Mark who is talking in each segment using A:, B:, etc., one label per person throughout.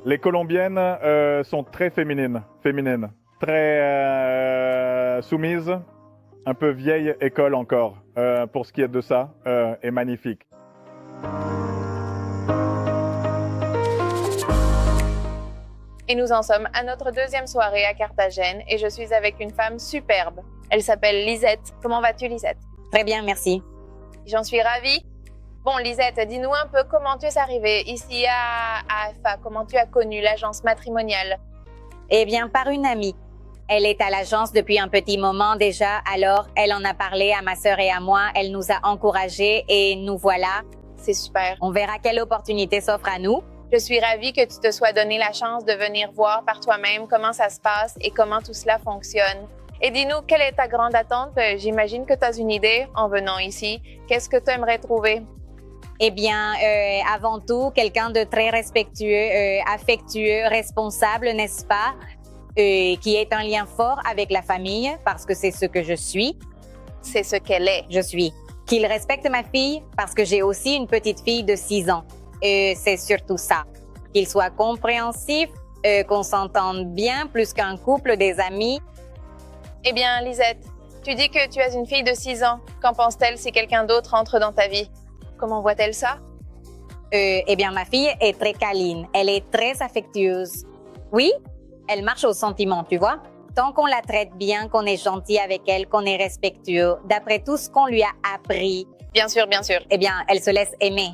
A: Les Colombiennes sont très féminines, très soumises, un peu vieille école encore pour ce qui est de ça, et magnifique.
B: Et nous en sommes à notre deuxième soirée à Carthagène et je suis avec une femme superbe. Elle s'appelle Lisette. Comment vas-tu, Lisette?
C: Très bien, merci.
B: J'en suis ravie. Bon, Lisette, dis-nous un peu comment tu es arrivée ici à AFA, comment tu as connu l'agence matrimoniale.
C: Eh bien, par une amie. Elle est à l'agence depuis un petit moment déjà, alors elle en a parlé à ma sœur et à moi, elle nous a encouragés et nous voilà.
B: C'est super.
C: On verra quelle opportunité s'offre à nous.
B: Je suis ravie que tu te sois donné la chance de venir voir par toi-même comment ça se passe et comment tout cela fonctionne. Et dis-nous, quelle est ta grande attente? J'imagine que tu as une idée en venant ici. Qu'est-ce que tu aimerais trouver?
C: Eh bien, avant tout, quelqu'un de très respectueux, affectueux, responsable, n'est-ce pas? Qui est un lien fort avec la famille, parce que c'est ce que je suis.
B: C'est ce qu'elle est.
C: Je suis. Qu'il respecte ma fille, parce que j'ai aussi une petite fille de 6 ans. C'est surtout ça. Qu'il soit compréhensif, qu'on s'entende bien, plus qu'un couple, des amis.
B: Eh bien, Lisette, tu dis que tu as une fille de 6 ans. Qu'en pense-t-elle si quelqu'un d'autre entre dans ta vie? Comment voit-elle ça?
C: Eh bien, ma fille est très câline. Elle est très affectueuse. Oui, elle marche au sentiment, tu vois. Tant qu'on la traite bien, qu'on est gentil avec elle, qu'on est respectueux, d'après tout ce qu'on lui a appris.
B: Bien sûr, bien sûr.
C: Eh bien, elle se laisse aimer.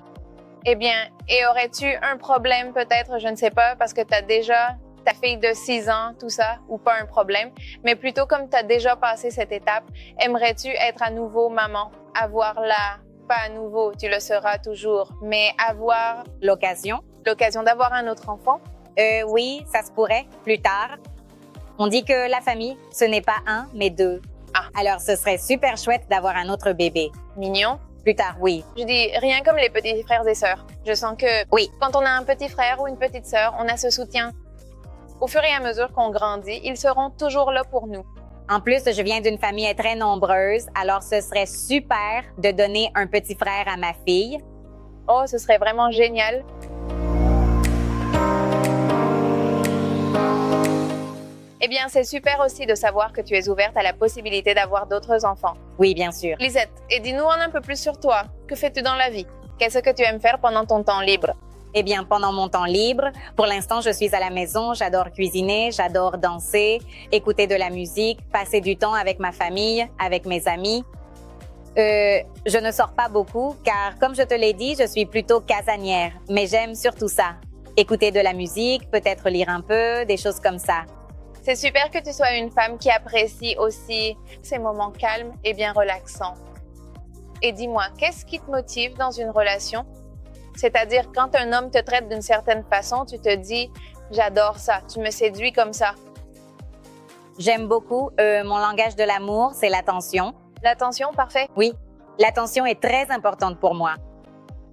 B: Eh bien, et aurais-tu un problème peut-être, je ne sais pas, parce que tu as déjà ta fille de 6 ans, tout ça, ou pas un problème, mais plutôt comme tu as déjà passé cette étape, aimerais-tu être à nouveau maman, avoir pas à nouveau, tu le seras toujours, mais avoir
C: L'occasion?
B: l'occasion d'avoir un autre enfant?
C: Oui, ça se pourrait, plus tard. On dit que la famille, ce n'est pas un, mais deux.
B: Ah.
C: Alors, ce serait super chouette d'avoir un autre bébé.
B: Mignon.
C: Plus tard, oui.
B: Je dis rien comme les petits frères et sœurs. Je sens que
C: Oui.
B: quand on a un petit frère ou une petite sœur, on a ce soutien. Au fur et à mesure qu'on grandit, ils seront toujours là pour nous.
C: En plus, je viens d'une famille très nombreuse, alors ce serait super de donner un petit frère à ma fille.
B: Oh, ce serait vraiment génial. Eh bien, c'est super aussi de savoir que tu es ouverte à la possibilité d'avoir d'autres enfants.
C: Oui, bien sûr.
B: Lisette, et dis-nous un peu plus sur toi. Que fais-tu dans la vie? Qu'est-ce que tu aimes faire pendant ton temps libre?
C: Eh bien, pendant mon temps libre, pour l'instant, je suis à la maison, j'adore cuisiner, j'adore danser, écouter de la musique, passer du temps avec ma famille, avec mes amis. Je ne sors pas beaucoup car, comme je te l'ai dit, je suis plutôt casanière, mais j'aime surtout ça. Écouter de la musique, peut-être lire un peu, des choses comme ça.
B: C'est super que tu sois une femme qui apprécie aussi ces moments calmes et bien relaxants. Et dis-moi, qu'est-ce qui te motive dans une relation? C'est-à-dire, quand un homme te traite d'une certaine façon, tu te dis « j'adore ça, tu me séduis comme ça ».
C: J'aime beaucoup, mon langage de l'amour, c'est l'attention.
B: L'attention, parfait.
C: Oui, l'attention est très importante pour moi.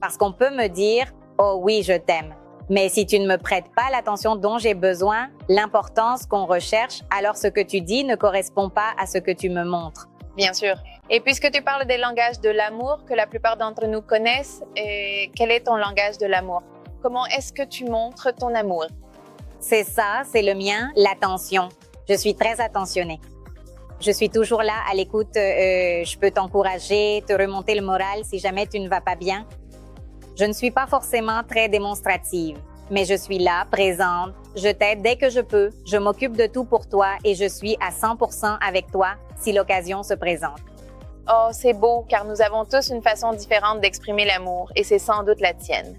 C: Parce qu'on peut me dire « oh oui, je t'aime ». Mais si tu ne me prêtes pas l'attention dont j'ai besoin, l'importance qu'on recherche, alors ce que tu dis ne correspond pas à ce que tu me montres.
B: Bien sûr. Et puisque tu parles des langages de l'amour que la plupart d'entre nous connaissent, quel est ton langage de l'amour? Comment est-ce que tu montres ton amour?
C: C'est ça, c'est le mien, l'attention. Je suis très attentionnée. Je suis toujours là à l'écoute, je peux t'encourager, te remonter le moral si jamais tu ne vas pas bien. Je ne suis pas forcément très démonstrative, mais je suis là, présente, je t'aide dès que je peux, je m'occupe de tout pour toi et je suis à 100% avec toi si l'occasion se présente.
B: Oh, c'est beau, car nous avons tous une façon différente d'exprimer l'amour, et c'est sans doute la tienne.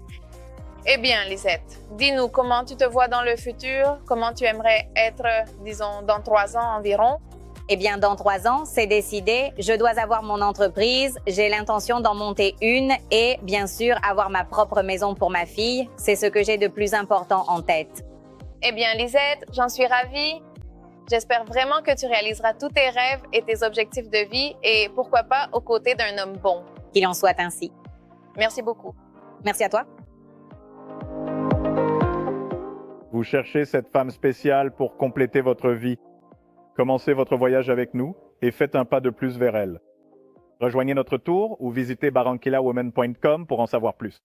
B: Eh bien, Lisette, dis-nous comment tu te vois dans le futur, comment tu aimerais être, disons, dans 3 ans environ.
C: Eh bien, dans 3 ans, c'est décidé, je dois avoir mon entreprise, j'ai l'intention d'en monter une et, bien sûr, avoir ma propre maison pour ma fille. C'est ce que j'ai de plus important en tête.
B: Eh bien, Lisette, j'en suis ravie. J'espère vraiment que tu réaliseras tous tes rêves et tes objectifs de vie et pourquoi pas aux côtés d'un homme bon.
C: Qu'il en soit ainsi.
B: Merci beaucoup.
C: Merci à toi.
A: Vous cherchez cette femme spéciale pour compléter votre vie. Commencez votre voyage avec nous et faites un pas de plus vers elle. Rejoignez notre tour ou visitez barranquillawomen.com pour en savoir plus.